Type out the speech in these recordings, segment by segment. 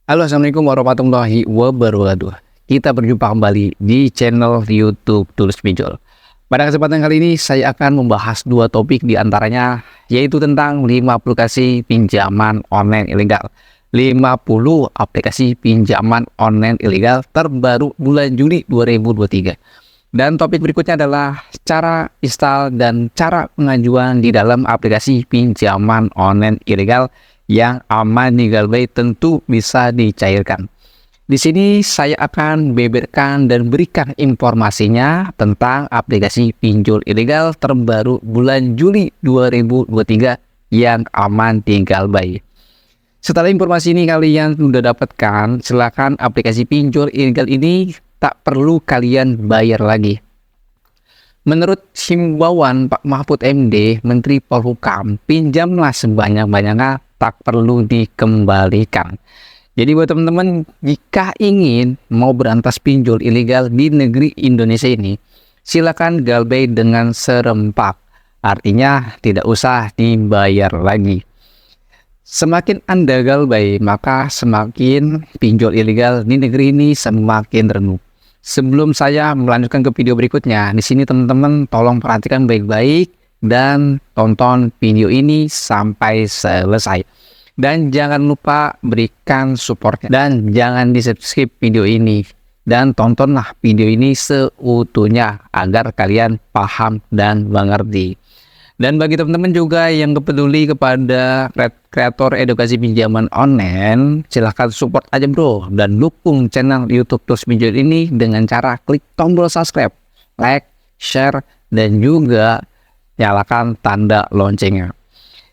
Halo, assalamualaikum warahmatullahi wabarakatuh. Kita berjumpa kembali di channel YouTube Tulus Pinjol. Pada kesempatan kali ini saya akan membahas dua topik di antaranya, yaitu tentang 5 aplikasi pinjaman online ilegal. 50 aplikasi pinjaman online ilegal terbaru bulan Juli 2023. Dan topik berikutnya adalah cara install dan cara pengajuan di dalam aplikasi pinjaman online ilegal yang aman di Galbay tentu bisa dicairkan. Di sini saya akan beberkan dan berikan informasinya tentang aplikasi pinjol ilegal terbaru bulan Juli 2023 yang aman di Galbay. Setelah informasi ini kalian sudah dapatkan, silakan aplikasi pinjol ilegal ini tak perlu kalian bayar lagi. Menurut himbauan Pak Mahfud MD, Menteri Polhukam, pinjamlah sebanyak-banyaknya, tak perlu dikembalikan. Jadi buat teman-teman, jika ingin mau berantas pinjol ilegal di negeri Indonesia ini, silakan Galbay dengan serempak. Artinya tidak usah dibayar lagi. Semakin Anda Galbay, maka semakin pinjol ilegal di negeri ini semakin redup. Sebelum saya melanjutkan ke video berikutnya, di sini teman-teman tolong perhatikan baik-baik dan tonton video ini sampai selesai. Dan jangan lupa berikan supportnya dan jangan di-subscribe video ini. Dan tontonlah video ini seutuhnya agar kalian paham dan mengerti. Dan bagi teman-teman juga yang peduli kepada kreator edukasi pinjaman online, silahkan support aja bro, dan dukung channel YouTube Tulus Pinjol ini dengan cara klik tombol subscribe, like, share, dan juga nyalakan tanda loncengnya.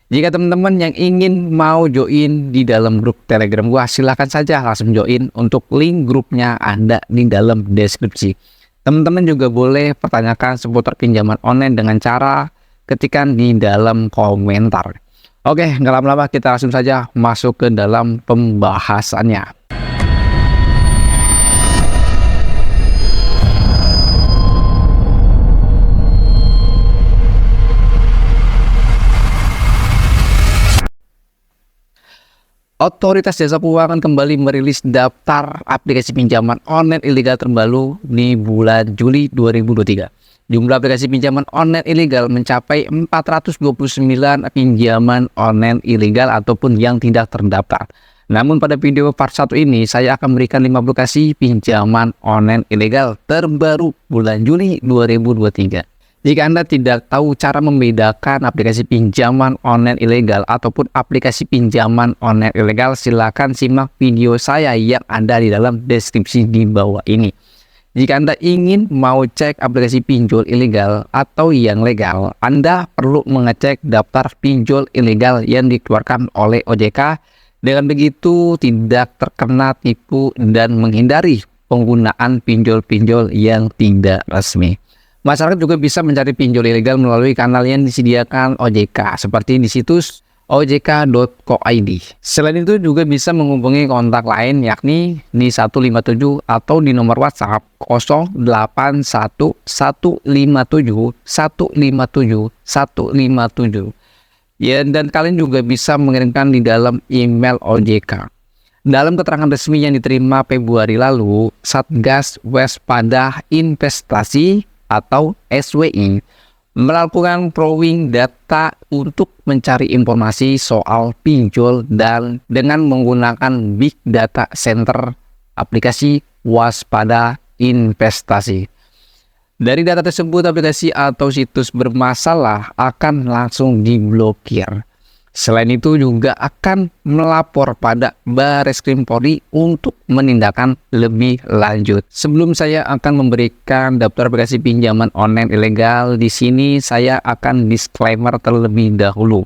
Jika teman-teman yang ingin mau join di dalam grup Telegram gua, silahkan saja langsung join, untuk link grupnya ada di dalam deskripsi. Teman-teman juga boleh pertanyakan seputar pinjaman online dengan cara ketikan di dalam komentar. Oke, nggak lama-lama kita langsung saja masuk ke dalam pembahasannya. Otoritas Jasa Keuangan kembali merilis daftar aplikasi pinjaman online ilegal terbaru di bulan Juli 2023. Jumlah aplikasi pinjaman online ilegal mencapai 429 pinjaman online ilegal ataupun yang tidak terdaftar. Namun pada video part 1 ini saya akan memberikan 5 aplikasi pinjaman online ilegal terbaru bulan Juli 2023. Jika Anda tidak tahu cara membedakan aplikasi pinjaman online ilegal ataupun aplikasi pinjaman online ilegal, silakan simak video saya yang ada di dalam deskripsi di bawah ini. Jika Anda ingin mau cek aplikasi pinjol ilegal atau yang legal, Anda perlu mengecek daftar pinjol ilegal yang dikeluarkan oleh OJK. Dengan begitu tidak terkena tipu dan menghindari penggunaan pinjol-pinjol yang tidak resmi. Masyarakat juga bisa mencari pinjol ilegal melalui kanal yang disediakan OJK, seperti di situs ojk.co.id. Selain itu juga bisa menghubungi kontak lain yakni di 157 atau di nomor WhatsApp 081157157157. Ya, dan kalian juga bisa mengirimkan di dalam email OJK. Dalam keterangan resmi yang diterima Februari lalu, Satgas Waspada Investasi atau SWI melakukan crawling data untuk mencari informasi soal pinjol dan dengan menggunakan Big Data Center aplikasi Waspada Investasi. Dari data tersebut, aplikasi atau situs bermasalah akan langsung diblokir. Selain itu juga akan melapor pada Barreskrim Polri untuk menindakan lebih lanjut. Sebelum saya akan memberikan daftar aplikasi pinjaman online ilegal, di sini saya akan disclaimer terlebih dahulu.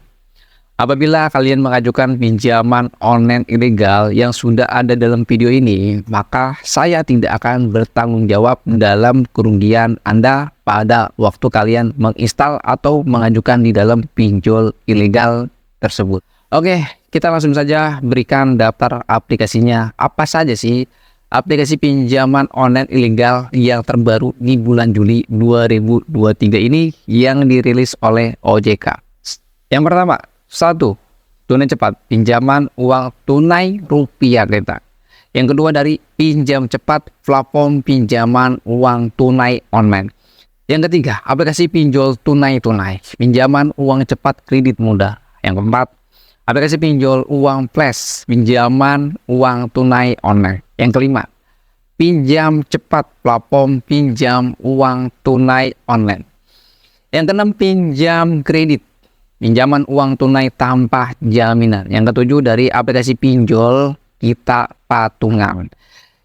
Apabila kalian mengajukan pinjaman online ilegal yang sudah ada dalam video ini, maka saya tidak akan bertanggung jawab dalam kerugian Anda pada waktu kalian menginstal atau mengajukan di dalam pinjol ilegal tersebut. Oke, kita langsung saja berikan daftar aplikasinya. Apa saja sih aplikasi pinjaman online ilegal yang terbaru di bulan Juli 2023 ini yang dirilis oleh OJK? Yang pertama, 1. Tunai cepat, pinjaman uang tunai rupiah kereta. Yang kedua dari pinjam cepat platform pinjaman uang tunai online. Yang ketiga, aplikasi pinjol tunai, pinjaman uang cepat kredit mudah. Yang keempat, aplikasi pinjol uang flash, pinjaman uang tunai online. Yang kelima, pinjam cepat platform pinjam uang tunai online. Yang keenam, pinjam kredit, pinjaman uang tunai tanpa jaminan. Yang ketujuh dari aplikasi pinjol kita patungan.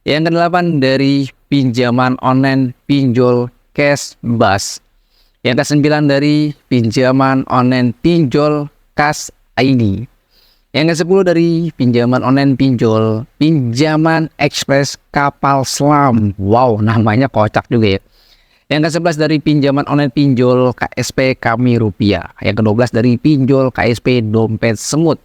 Yang kedelapan dari pinjaman online pinjol cash bus. Yang kesembilan dari pinjaman online pinjol cash ID. Yang ke-10 dari pinjaman online pinjol pinjaman ekspres kapal selam. Wow, namanya kocak juga ya. Yang ke-11 dari pinjaman online pinjol KSP Kami Rupiah. Yang ke-12 dari pinjol KSP Dompet Semut.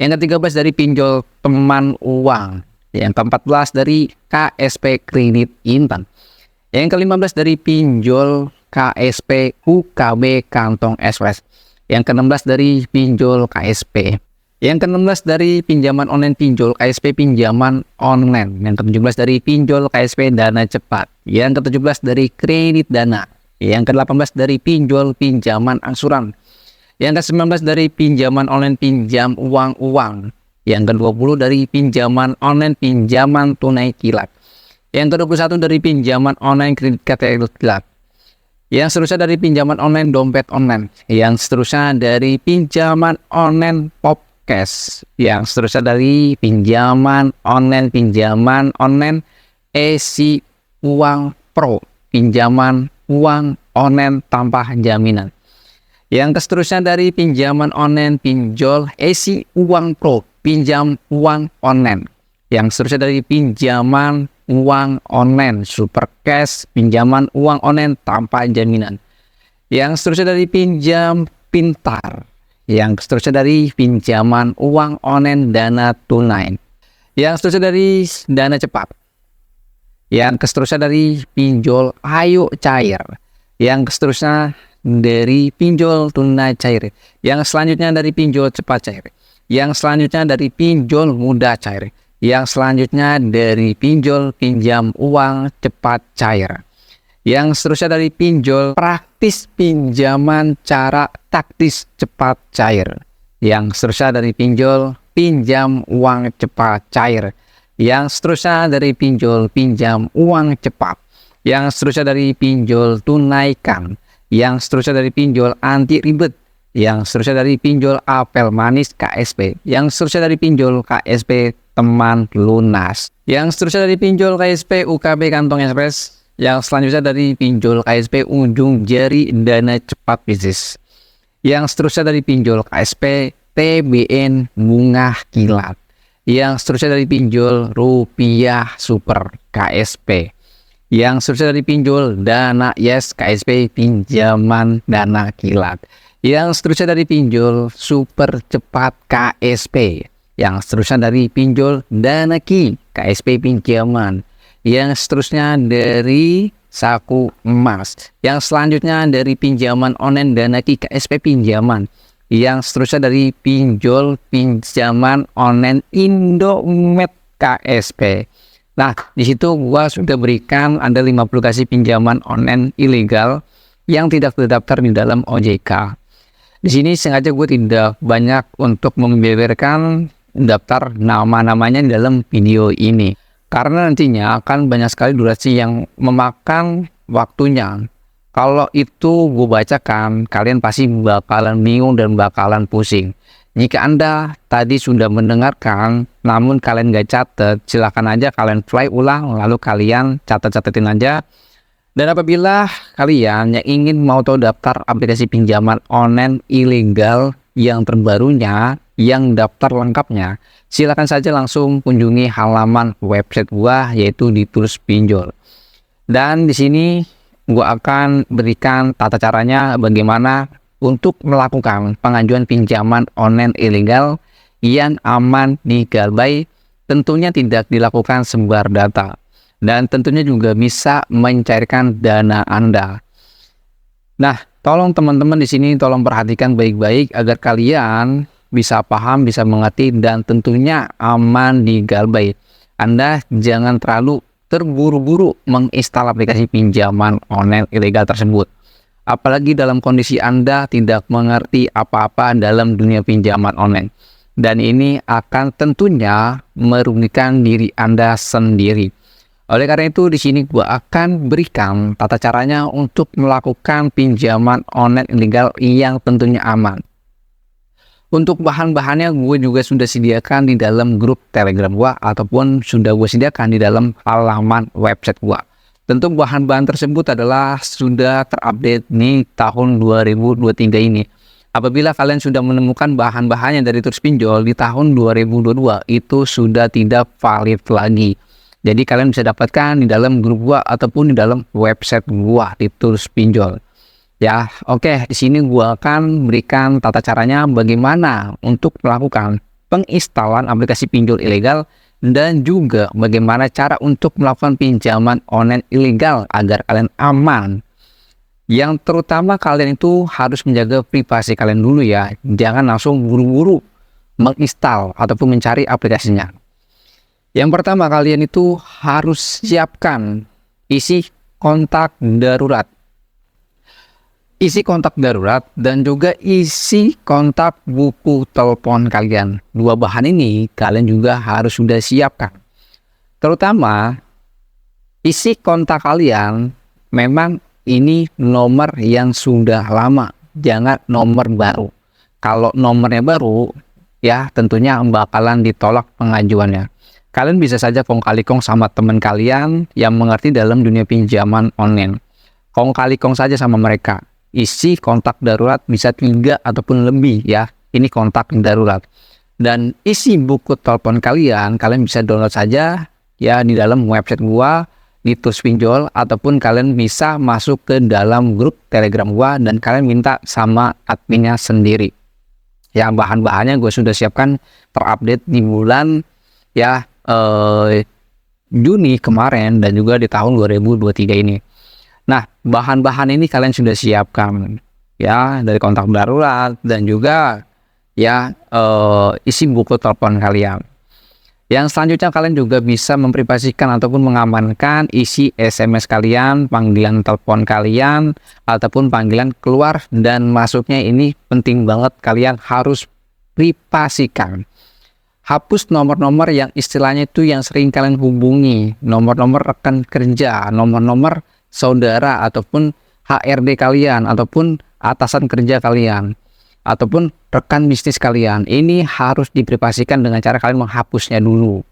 Yang ke-13 dari pinjol teman uang. Yang ke-14 dari KSP Kredit Instan. Yang ke-15 dari pinjol KSP UKB Kantong Ekspres. Yang ke-16 dari pinjol KSP. Yang ke-16 dari pinjaman online pinjol KSP pinjaman online. Yang ke-17 dari pinjol KSP dana cepat. Yang ke-17 dari kredit dana. Yang ke-18 dari pinjol pinjaman angsuran. Yang ke-19 dari pinjaman online pinjam uang-uang. Yang ke-20 dari pinjaman online pinjaman tunai kilat. Yang ke-21 dari pinjaman online kredit kilat. Yang seterusnya dari pinjaman online dompet online. Yang seterusnya dari pinjaman online pop cash. Yang seterusnya dari pinjaman online esi uang pro, pinjaman uang online tanpa jaminan. Yang seterusnya dari pinjaman online pinjol esi uang pro, pinjam uang online. Yang seterusnya dari pinjaman uang online super cash, pinjaman uang online tanpa jaminan. Yang seterusnya dari pinjam pintar. Yang seterusnya dari pinjaman uang online dana tunai. Yang seterusnya dari dana cepat. Yang seterusnya dari pinjol ayo cair. Yang seterusnya dari pinjol tunai cair. Yang selanjutnya dari pinjol cepat cair. Yang selanjutnya dari pinjol mudah cair. Yang selanjutnya dari pinjol pinjam uang cepat cair. Yang seterusnya dari pinjol praktis pinjaman cara taktis cepat cair. Yang seterusnya dari pinjol pinjam uang cepat cair. Yang seterusnya dari pinjol pinjam uang cepat. Yang seterusnya dari pinjol tunaikan. Yang seterusnya dari pinjol anti ribet. Yang seterusnya dari pinjol apel manis KSP. Yang seterusnya dari pinjol KSP teman lunas. Yang seterusnya dari pinjol KSP UKB Kantong Ekspres. Yang selanjutnya dari pinjol KSP ujung jari dana cepat bisnis. Yang seterusnya dari pinjol KSP TBN bunga kilat. Yang seterusnya dari pinjol rupiah super KSP. Yang seterusnya dari pinjol dana yes KSP pinjaman dana kilat. Yang seterusnya dari pinjol super cepat KSP. Yang seterusnya dari pinjol dana ki KSP pinjaman. Yang seterusnya dari saku emas. Yang selanjutnya dari pinjaman online dana ki KSP pinjaman. Yang seterusnya dari pinjol pinjaman online Indomed KSP. Nah, di situ gua sudah berikan ada 5 aplikasi pinjaman online ilegal yang tidak terdaftar di dalam OJK. Di sini sengaja gue tidak banyak untuk membeberkan daftar nama-namanya di dalam video ini. Karena nantinya akan banyak sekali durasi yang memakan waktunya. Kalau itu gue bacakan, kalian pasti bakalan bingung dan bakalan pusing. Jika Anda tadi sudah mendengarkan, namun kalian gak catat, silahkan aja kalian play ulang, lalu kalian catat-catatin aja. Dan apabila kalian yang ingin mau tahu daftar aplikasi pinjaman online ilegal yang terbarunya, yang daftar lengkapnya, silakan saja langsung kunjungi halaman website gua yaitu di Tools Pinjol. Dan di sini gua akan berikan tata caranya bagaimana untuk melakukan pengajuan pinjaman online ilegal yang aman di Galbay, tentunya tidak dilakukan sebar data. Dan tentunya juga bisa mencairkan dana Anda. Nah, tolong teman-teman di sini tolong perhatikan baik-baik agar kalian bisa paham, bisa mengerti dan tentunya aman di Galbay. Anda jangan terlalu terburu-buru menginstal aplikasi pinjaman online ilegal tersebut. Apalagi dalam kondisi Anda tidak mengerti apa-apa dalam dunia pinjaman online. Dan ini akan tentunya merugikan diri Anda sendiri. Oleh karena itu, di sini gua akan berikan tata caranya untuk melakukan pinjaman online ilegal yang tentunya aman. Untuk bahan-bahannya gue juga sudah sediakan di dalam grup Telegram gua ataupun sudah gue sediakan di dalam halaman website gua. Tentu bahan-bahan tersebut adalah sudah terupdate nih tahun 2023 ini. Apabila kalian sudah menemukan bahan-bahannya dari Tulus Pinjol di tahun 2022, itu sudah tidak valid lagi. Jadi kalian bisa dapatkan di dalam grup gua ataupun di dalam website gua di Tulus Pinjol. Ya, oke, di sini gua akan berikan tata caranya bagaimana untuk melakukan penginstalan aplikasi pinjol ilegal dan juga bagaimana cara untuk melakukan pinjaman online ilegal agar kalian aman. Yang terutama kalian itu harus menjaga privasi kalian dulu ya. Jangan langsung buru-buru menginstal ataupun mencari aplikasinya. Yang pertama, kalian itu harus siapkan isi kontak darurat. Isi kontak darurat dan juga isi kontak buku telepon kalian. Dua bahan ini kalian juga harus sudah siapkan. Terutama isi kontak kalian memang ini nomor yang sudah lama, jangan nomor baru. Kalau nomornya baru, ya tentunya bakalan ditolak pengajuannya. Kalian bisa saja kong kali kong sama teman kalian yang mengerti dalam dunia pinjaman online. Kong kali kong saja sama mereka. Isi kontak darurat bisa 3 ataupun lebih ya. Ini kontak darurat. Dan isi buku telepon kalian bisa download saja ya di dalam website gua di Tulus Pinjol, ataupun kalian bisa masuk ke dalam grup Telegram gua dan kalian minta sama adminnya sendiri. Ya, bahan-bahannya gue sudah siapkan terupdate di bulan ya Juni kemarin dan juga di tahun 2023 ini. Nah, bahan-bahan ini kalian sudah siapkan ya dari kontak darurat dan juga ya isi buku telepon kalian. Yang selanjutnya kalian juga bisa memprivasikan ataupun mengamankan isi SMS kalian, panggilan telepon kalian, ataupun panggilan keluar dan masuknya. Ini penting banget, kalian harus privasikan. Hapus nomor-nomor yang istilahnya itu yang sering kalian hubungi, nomor-nomor rekan kerja, nomor-nomor saudara, ataupun HRD kalian, ataupun atasan kerja kalian, ataupun rekan bisnis kalian. Ini harus diprivasikan dengan cara kalian menghapusnya dulu.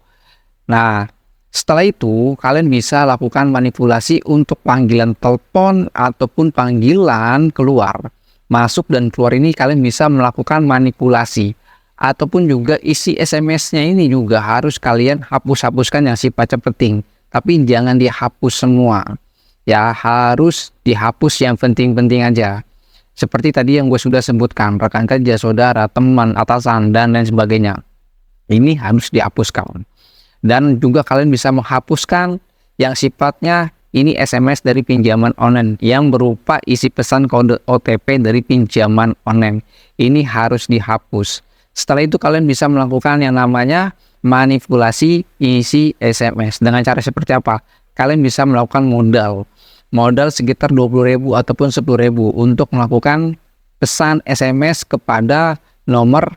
Nah, setelah itu kalian bisa lakukan manipulasi untuk panggilan telepon ataupun panggilan keluar. Masuk dan keluar ini kalian bisa melakukan manipulasi. Ataupun juga isi SMS-nya ini juga harus kalian hapus-hapuskan yang sifatnya penting. Tapi jangan dihapus semua. Ya, harus dihapus yang penting-penting aja. Seperti tadi yang gue sudah sebutkan, rekan kerja, saudara, teman, atasan, dan lain sebagainya. Ini harus dihapuskan. Dan juga kalian bisa menghapuskan yang sifatnya ini SMS dari pinjaman online yang berupa isi pesan kode OTP dari pinjaman online. Ini harus dihapus. Setelah itu kalian bisa melakukan yang namanya manipulasi isi SMS. Dengan cara seperti apa? Kalian bisa melakukan modal sekitar 20.000 ataupun 10.000 untuk melakukan pesan SMS kepada nomor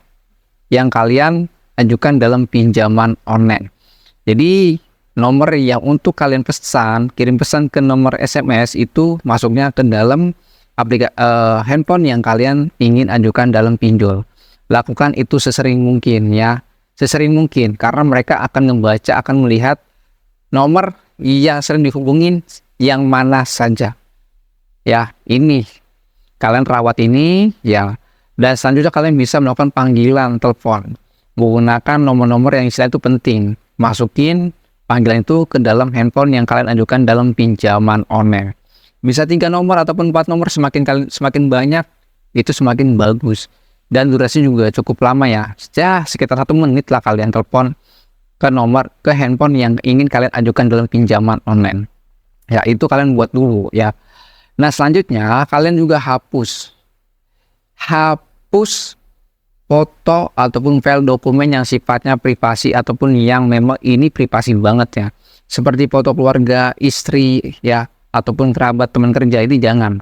yang kalian ajukan dalam pinjaman online. Jadi nomor yang untuk kalian kirim pesan ke nomor SMS itu masuknya ke dalam handphone yang kalian ingin ajukan dalam pinjol. Lakukan itu sesering mungkin ya, sesering mungkin, karena mereka akan membaca, akan melihat nomor yang sering dihubungin yang mana saja. Ya, ini kalian rawat ini ya. Dan selanjutnya kalian bisa melakukan panggilan telepon menggunakan nomor-nomor yang istilah itu penting. Masukin panggilan itu ke dalam handphone yang kalian ajukan dalam pinjaman online. Bisa 3 nomor ataupun 4 nomor, semakin banyak itu semakin bagus. Dan durasi juga cukup lama ya. Sekitar 1 menit lah kalian telepon ke handphone yang ingin kalian ajukan dalam pinjaman online. Ya, itu kalian buat dulu ya. Nah, selanjutnya kalian juga hapus foto ataupun file dokumen yang sifatnya privasi ataupun yang memang ini privasi banget ya. Seperti foto keluarga, istri ya, ataupun kerabat, teman kerja, ini jangan.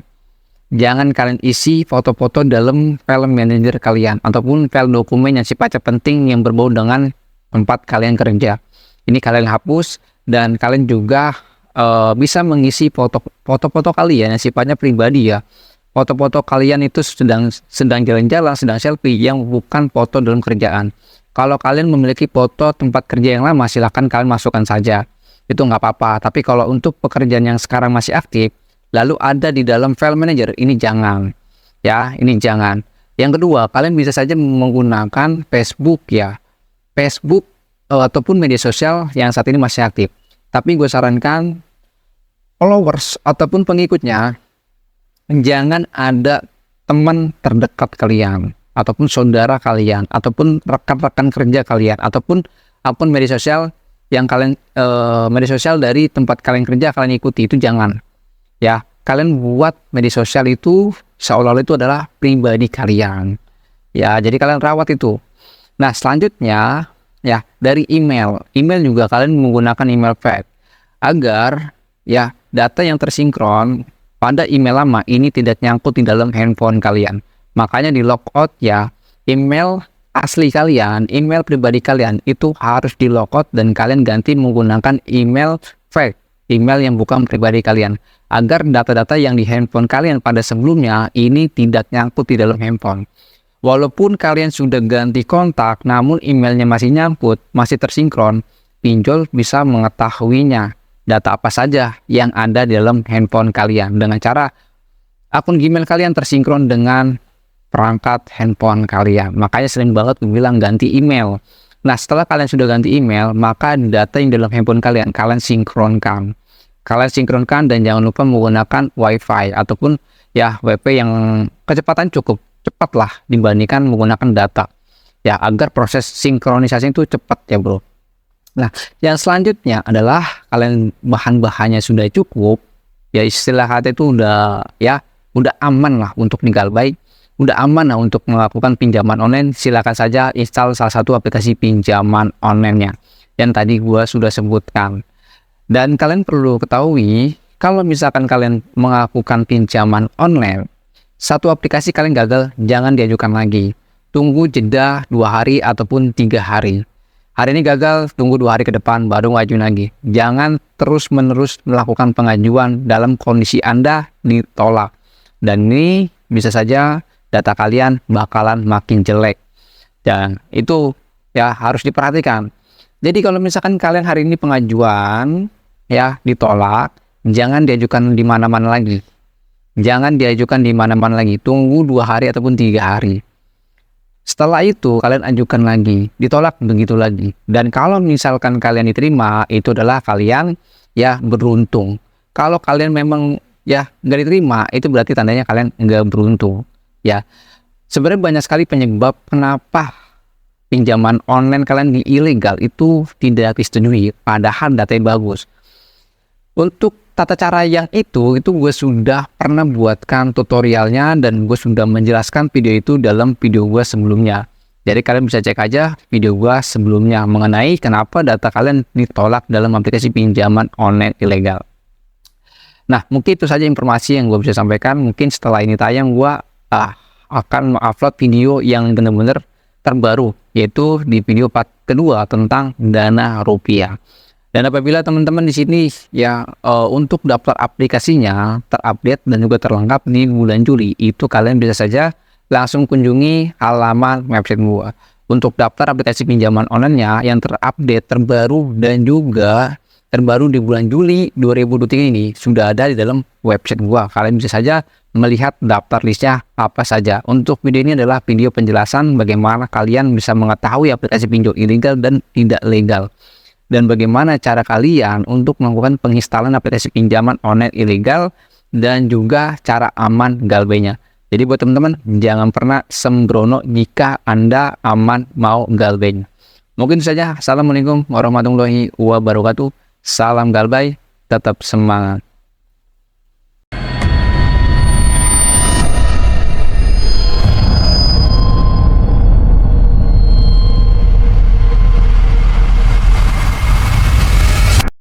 Jangan kalian isi foto-foto dalam file manager kalian ataupun file dokumen yang sifatnya penting yang berbau dengan tempat kalian kerja. Ini kalian hapus, dan kalian juga bisa mengisi foto-foto kalian yang sifatnya pribadi ya. Foto-foto kalian itu sedang jalan-jalan, sedang selfie, yang bukan foto dalam kerjaan. Kalau kalian memiliki foto tempat kerja yang lama, silahkan kalian masukkan saja. Itu nggak apa-apa. Tapi kalau untuk pekerjaan yang sekarang masih aktif, lalu ada di dalam file manager, ini jangan. Ya, ini jangan. Yang kedua, kalian bisa saja menggunakan Facebook ya. Facebook ataupun media sosial yang saat ini masih aktif. Tapi gue sarankan followers ataupun pengikutnya, jangan ada teman terdekat kalian, ataupun saudara kalian, ataupun rekan-rekan kerja kalian, ataupun akun media sosial yang kalian media sosial dari tempat kalian kerja kalian ikuti, itu jangan. Ya, kalian buat media sosial itu seolah-olah itu adalah pribadi kalian. Ya, jadi kalian rawat itu. Nah, selanjutnya ya, dari email juga kalian menggunakan email fake agar ya data yang tersinkron pada email lama ini tidak nyangkut di dalam handphone kalian. Makanya di logout ya, email asli kalian, email pribadi kalian itu harus di logout dan kalian ganti menggunakan email fake, email yang bukan pribadi kalian, agar data-data yang di handphone kalian pada sebelumnya ini tidak nyangkut di dalam handphone. Walaupun kalian sudah ganti kontak, namun emailnya masih nyangkut, masih tersinkron, pinjol bisa mengetahuinya data apa saja yang ada di dalam handphone kalian dengan cara akun Gmail kalian tersinkron dengan perangkat handphone kalian. Makanya sering banget gue bilang ganti email. Nah, setelah kalian sudah ganti email, maka data yang dalam handphone kalian sinkronkan. Kalian sinkronkan dan jangan lupa menggunakan WiFi ataupun ya WP yang kecepatan cukup cepat lah dibandingkan menggunakan data. Ya, agar proses sinkronisasi itu cepat ya bro. Nah, yang selanjutnya adalah kalian bahan-bahannya sudah cukup. Ya, istilah kata itu udah aman lah untuk digalbay. Udah aman lah untuk melakukan pinjaman online. Silakan saja install salah satu aplikasi pinjaman online-nya yang tadi gua sudah sebutkan. Dan kalian perlu ketahui, kalau misalkan kalian melakukan pinjaman online, satu aplikasi kalian gagal, jangan diajukan lagi. Tunggu jeda 2 hari ataupun 3 hari. Hari ini gagal, tunggu 2 hari ke depan baru ngajuin lagi. Jangan terus-menerus melakukan pengajuan dalam kondisi Anda ditolak. Dan ini bisa saja data kalian bakalan makin jelek. Dan itu ya harus diperhatikan. Jadi kalau misalkan kalian hari ini pengajuan ya ditolak, jangan diajukan di mana-mana lagi. Jangan diajukan di mana-mana lagi. Tunggu 2 hari ataupun 3 hari. Setelah itu kalian ajukan lagi, ditolak begitu lagi. Dan kalau misalkan kalian diterima, itu adalah kalian ya beruntung. Kalau kalian memang ya nggak diterima, itu berarti tandanya kalian nggak beruntung. Ya, sebenarnya banyak sekali penyebab kenapa pinjaman online kalian ilegal itu tidak disetujui, padahal datanya bagus. Untuk tata cara yang itu gue sudah pernah buatkan tutorialnya dan gue sudah menjelaskan video itu dalam video gue sebelumnya. Jadi kalian bisa cek aja video gue sebelumnya mengenai kenapa data kalian ditolak dalam aplikasi pinjaman online ilegal. Nah, mungkin itu saja informasi yang gue bisa sampaikan. Mungkin setelah ini tayang gue akan mengupload video yang benar-benar terbaru, yaitu di video part kedua tentang dana rupiah. Dan apabila teman-teman di sini ya untuk daftar aplikasinya terupdate dan juga terlengkap di bulan Juli, itu kalian bisa saja langsung kunjungi halaman website gua. Untuk daftar aplikasi pinjaman online-nya yang terupdate, terbaru dan juga terbaru di bulan Juli 2023 ini sudah ada di dalam website gua. Kalian bisa saja melihat daftar listnya apa saja. Untuk video ini adalah video penjelasan bagaimana kalian bisa mengetahui aplikasi pinjol ilegal dan tidak legal. Dan bagaimana cara kalian untuk melakukan penginstalan aplikasi pinjaman online ilegal dan juga cara aman galbaynya. Jadi buat teman-teman, jangan pernah sembrono jika Anda aman mau galbaynya. Mungkin itu saja. Assalamualaikum warahmatullahi wabarakatuh. Salam galbay, tetap semangat.